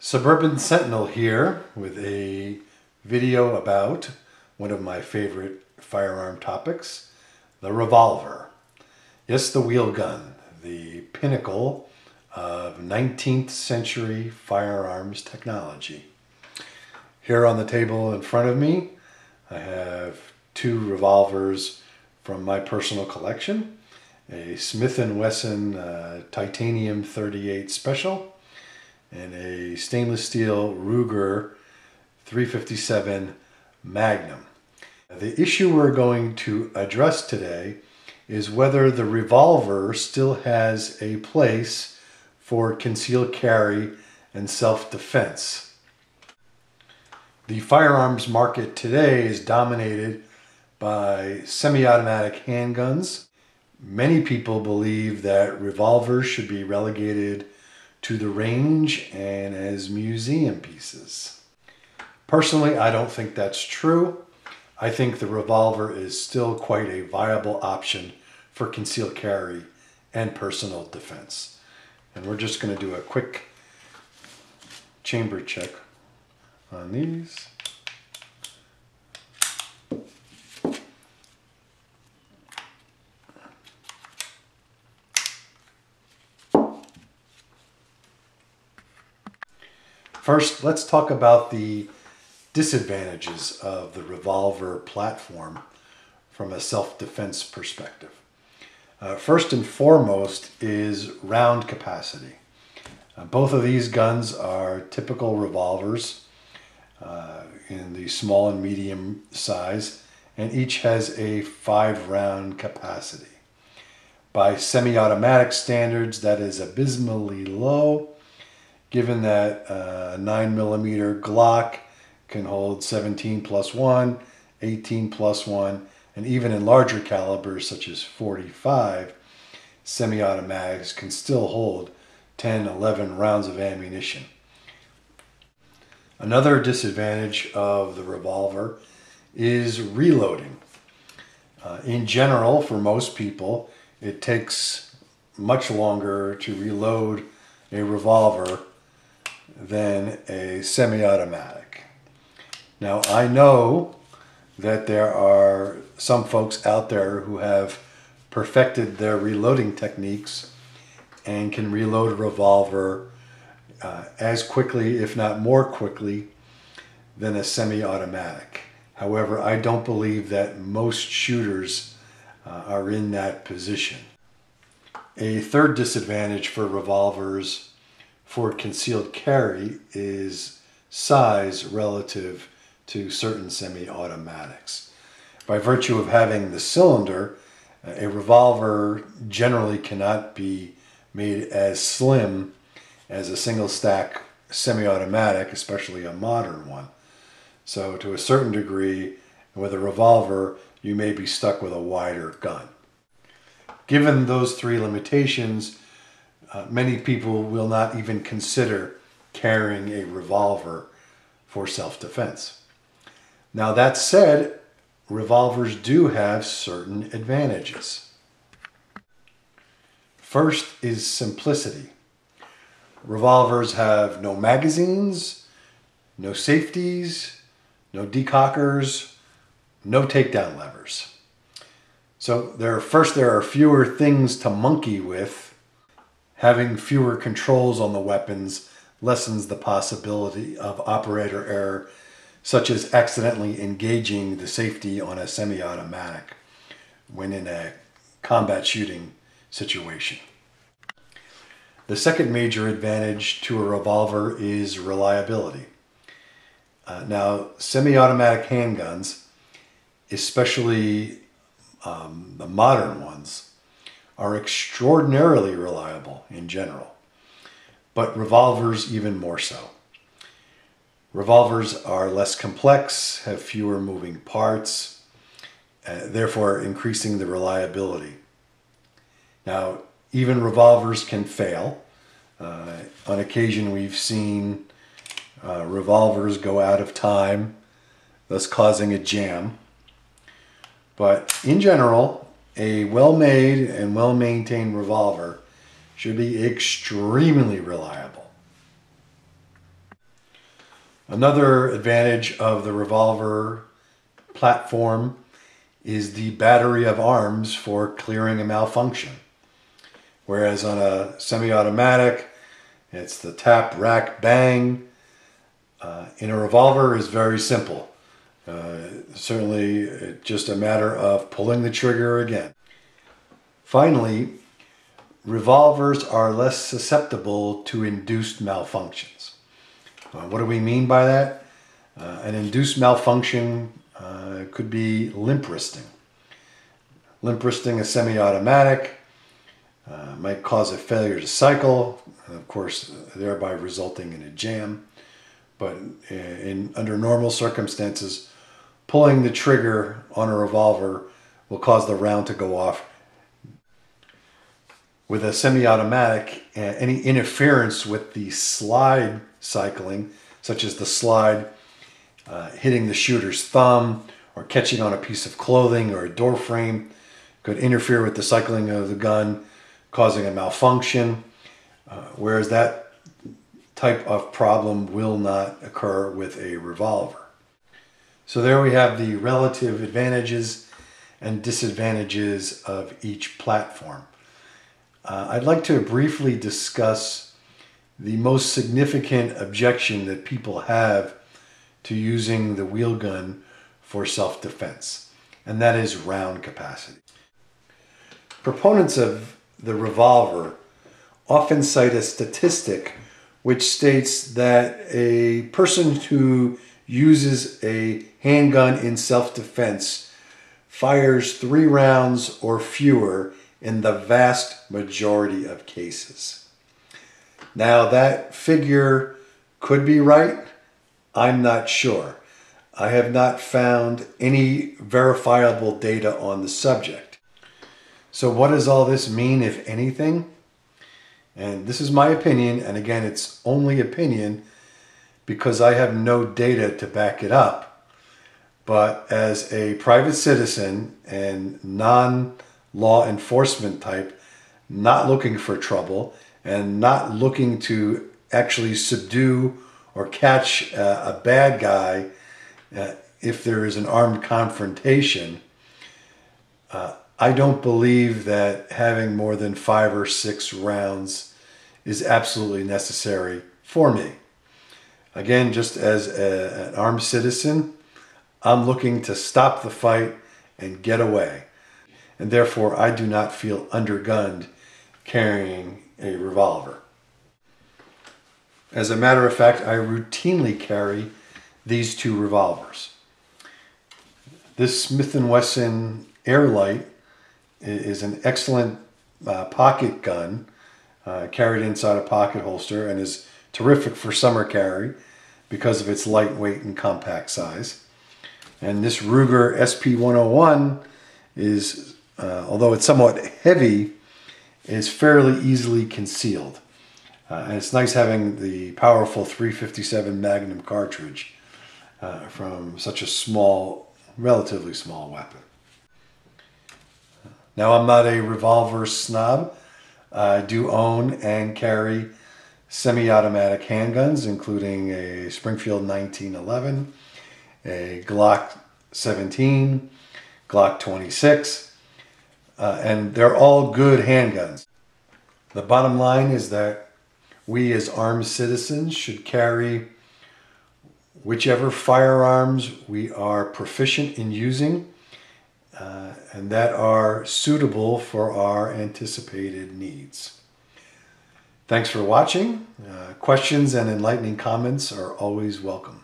Suburban Sentinel here with a video about one of my favorite firearm topics, the revolver. Yes, the wheel gun, the pinnacle of 19th century firearms technology. Here on the table in front of me, I have two revolvers from my personal collection, a Smith & Wesson Titanium 38 Special and a stainless steel Ruger 357 Magnum. The issue we're going to address today is whether the revolver still has a place for concealed carry and self-defense. The firearms market today is dominated by semi-automatic handguns. Many people believe that revolvers should be relegated to the range and as museum pieces. Personally, I don't think that's true. I think the revolver is still quite a viable option for concealed carry and personal defense. And we're just going to do a quick chamber check on these. First, let's talk about the disadvantages of the revolver platform from a self-defense perspective. First and foremost is round capacity. Both of these guns are typical revolvers in the small and medium size, and each has a 5-round capacity. By semi-automatic standards, that is abysmally low, given that a 9mm Glock can hold 17 plus 1, 18 plus 1, and even in larger calibers such as 45, semi-automatics can still hold 10, 11 rounds of ammunition. Another disadvantage of the revolver is reloading. In general, for most people, it takes much longer to reload a revolver than a semi-automatic. Now, I know that there are some folks out there who have perfected their reloading techniques and can reload a revolver as quickly, if not more quickly, than a semi-automatic. However, I don't believe that most shooters are in that position. A third disadvantage for revolvers for concealed carry is size relative to certain semi-automatics. By virtue of having the cylinder, a revolver generally cannot be made as slim as a single stack semi-automatic, especially a modern one. So to a certain degree, with a revolver, you may be stuck with a wider gun. Given those three limitations, many people will not even consider carrying a revolver for self-defense. Now, that said, revolvers do have certain advantages. First is simplicity. Revolvers have no magazines, no safeties, no decockers, no takedown levers. So there are fewer things to monkey with. Having fewer controls on the weapons lessens the possibility of operator error, such as accidentally engaging the safety on a semi-automatic when in a combat shooting situation. The second major advantage to a revolver is reliability. Now, semi-automatic handguns, especially the modern ones, are extraordinarily reliable in general, but revolvers even more so. Revolvers are less complex, have fewer moving parts, therefore increasing the reliability. Now, even revolvers can fail. On occasion, we've seen revolvers go out of time, thus causing a jam. But in general, a well-made and well-maintained revolver should be extremely reliable. Another advantage of the revolver platform is the battery of arms for clearing a malfunction. Whereas on a semi-automatic, it's the tap, rack, bang. In a revolver is very simple. Certainly just a matter of pulling the trigger again. Finally, revolvers are less susceptible to induced malfunctions. What do we mean by that? An induced malfunction could be limp wristing. Limp wristing a semi-automatic might cause a failure to cycle, of course, thereby resulting in a jam. But under normal circumstances, pulling the trigger on a revolver will cause the round to go off. With a semi-automatic, any interference with the slide cycling, such as the slide hitting the shooter's thumb or catching on a piece of clothing or a door frame, could interfere with the cycling of the gun, causing a malfunction, whereas that type of problem will not occur with a revolver. So there we have the relative advantages and disadvantages of each platform. I'd like to briefly discuss the most significant objection that people have to using the wheel gun for self-defense, and that is round capacity. Proponents of the revolver often cite a statistic which states that a person who uses a handgun in self-defense fires 3 rounds or fewer in the vast majority of cases. Now that figure could be right. I'm not sure. I have not found any verifiable data on the subject. So what does all this mean, if anything? And this is my opinion, and again, it's only opinion because I have no data to back it up. But as a private citizen and non-law enforcement type, not looking for trouble and not looking to actually subdue or catch a bad guy if there is an armed confrontation, I don't believe that having more than 5 or 6 rounds is absolutely necessary for me. Again, just as an armed citizen, I'm looking to stop the fight and get away. And therefore, I do not feel undergunned carrying a revolver. As a matter of fact, I routinely carry these 2 revolvers. This Smith & Wesson Airlight is an excellent pocket gun, carried inside a pocket holster, and is terrific for summer carry because of its lightweight and compact size. And this Ruger SP101 is, although it's somewhat heavy, is fairly easily concealed. And it's nice having the powerful .357 Magnum cartridge from such a small, relatively small weapon. Now, I'm not a revolver snob. I do own and carry semi-automatic handguns, including a Springfield 1911, a Glock 17, Glock 26, and they're all good handguns. The bottom line is that we as armed citizens should carry whichever firearms we are proficient in using and that are suitable for our anticipated needs. Thanks for watching. Questions and enlightening comments are always welcome.